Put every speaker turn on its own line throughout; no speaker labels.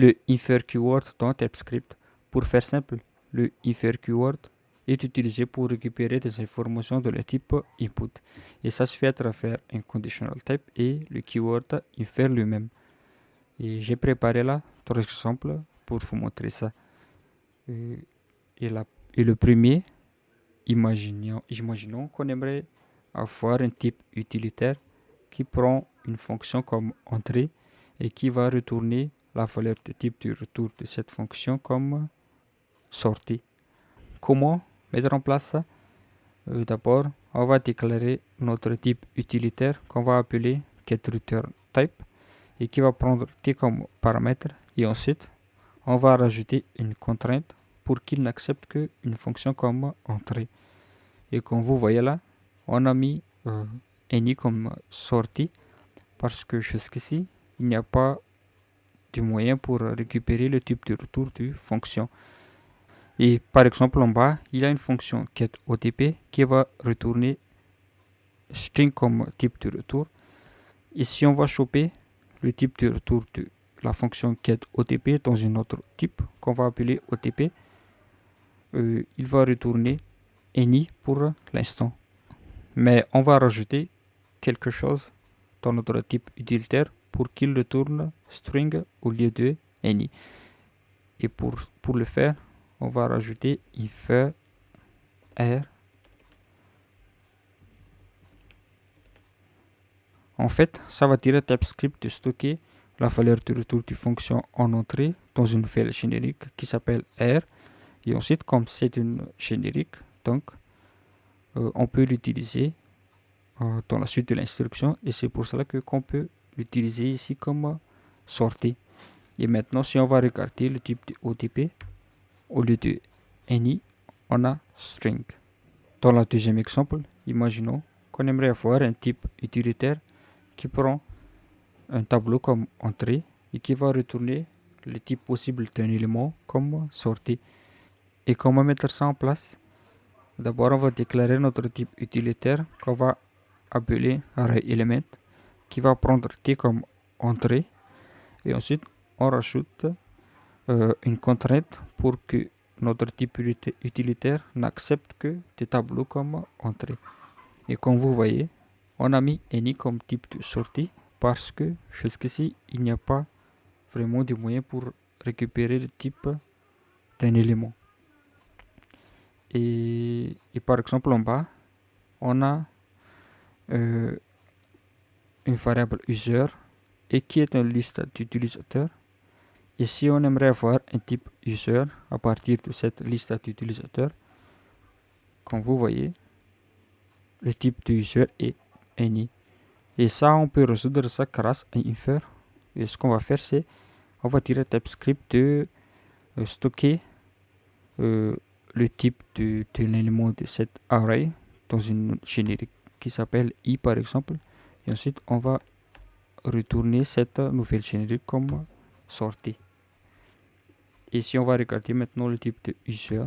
le infer keyword dans TypeScript. Pour faire simple, le infer keyword est utilisé pour récupérer des informations de le type input. Et ça se fait à travers un conditional type et le keyword infer lui-même. Et j'ai préparé là 3 exemples pour vous montrer ça. Et le premier, imaginons qu'on aimerait avoir un type utilitaire qui prend une fonction comme entrée et qui va retourner la valeur de type du retour de cette fonction comme sortie. Comment mettre en place ça? D'abord, on va déclarer notre type utilitaire qu'on va appeler getReturnType et qui va prendre t comme paramètre, et ensuite on va rajouter une contrainte pour qu'il n'accepte qu'une fonction comme entrée. Et comme vous voyez là, on a mis any comme sortie parce que jusqu'ici, il n'y a pas de moyen pour récupérer le type de retour de fonction. Et par exemple en bas, il y a une fonction getOTP qui va retourner string comme type de retour. Et si on va choper le type de retour de la fonction getOTP dans un autre type qu'on va appeler OTP, il va retourner any pour l'instant. Mais on va rajouter quelque chose dans notre type utilitaire pour qu'il retourne string au lieu de any. Et pour le faire, on va rajouter infer r. En fait, ça va dire à TypeScript de stocker la valeur de retour de fonction en entrée dans une nouvelle générique qui s'appelle r. Et ensuite, comme c'est une générique, donc on peut l'utiliser dans la suite de l'instruction, et c'est pour cela qu'on peut l'utiliser ici comme sortie. Et maintenant, si on va regarder le type de OTP, au lieu de any, on a string. Dans le deuxième exemple, imaginons qu'on aimerait avoir un type utilitaire qui prend un tableau comme entrée et qui va retourner le type possible d'un élément comme sortie. Et comment mettre ça en place? D'abord, on va déclarer notre type utilitaire qu'on va appeler arrayElement, qui va prendre t comme entrée, et ensuite on rajoute une contrainte pour que notre type utilitaire n'accepte que des tableaux comme entrée. Et comme vous voyez, on a mis any comme type de sortie parce que jusqu'ici il n'y a pas vraiment de moyen pour récupérer le type d'un élément. Et par exemple en bas, on a une variable user et qui est une liste d'utilisateurs. Et si on aimerait avoir un type user à partir de cette liste d'utilisateurs, comme vous voyez, le type de user est any. Et ça, on peut résoudre ça grâce à infer. Et ce qu'on va faire, c'est on va tirer TypeScript de stocker le type de l'élément de cet array dans une générique qui s'appelle i par exemple. Et ensuite, on va retourner cette nouvelle générique comme sortie. Et si on va regarder maintenant le type de user,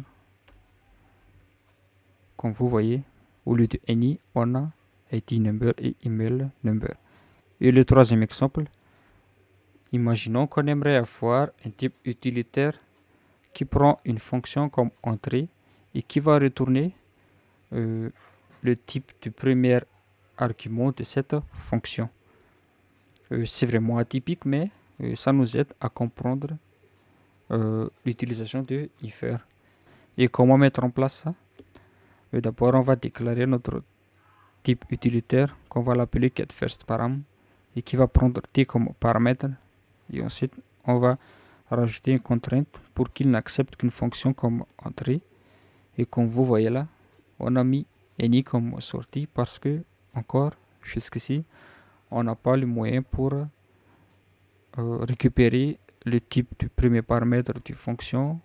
comme vous voyez, au lieu de any, on a ID number et email number. Et le troisième exemple, imaginons qu'on aimerait avoir un type utilitaire qui prend une fonction comme entrée et qui va retourner le type du premier argument de cette fonction. C'est vraiment atypique, mais ça nous aide à comprendre l'utilisation de infer. Et comment mettre en place ça? D'abord, on va déclarer notre type utilitaire qu'on va l'appeler getFirstParam et qui va prendre t comme paramètre. Et ensuite, on va rajouter une contrainte pour qu'il n'accepte qu'une fonction comme entrée. Et comme vous voyez là, on a mis any comme sortie parce que, encore, jusqu'ici, on n'a pas le moyen pour récupérer le type du premier paramètre du fonction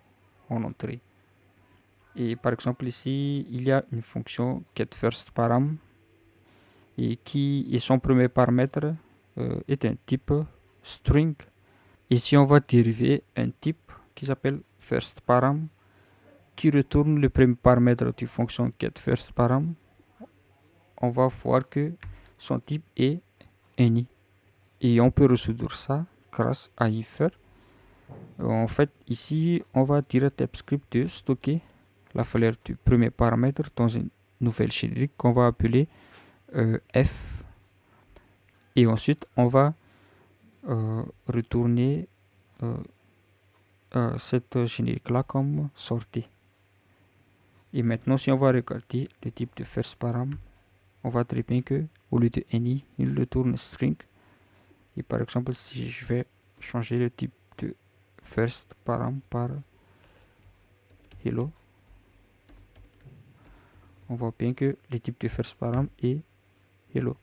en entrée. Et par exemple ici, il y a une fonction getFirstParam et son premier paramètre est un type string. Ici, on va dériver un type qui s'appelle firstParam qui retourne le premier paramètre du fonction getFirstParam. On va voir que son type est any. Et on peut résoudre ça grâce à infer. En fait, ici, on va dire à TypeScript de stocker la valeur du premier paramètre dans une nouvelle générique qu'on va appeler f. Et ensuite, on va retourner cette générique-là comme sortie. Et maintenant, si on va regarder le type de first param, on voit très bien que au lieu de any, il retourne string. Et par exemple, si je vais changer le type de first param par hello, on voit bien que le type de first param est hello.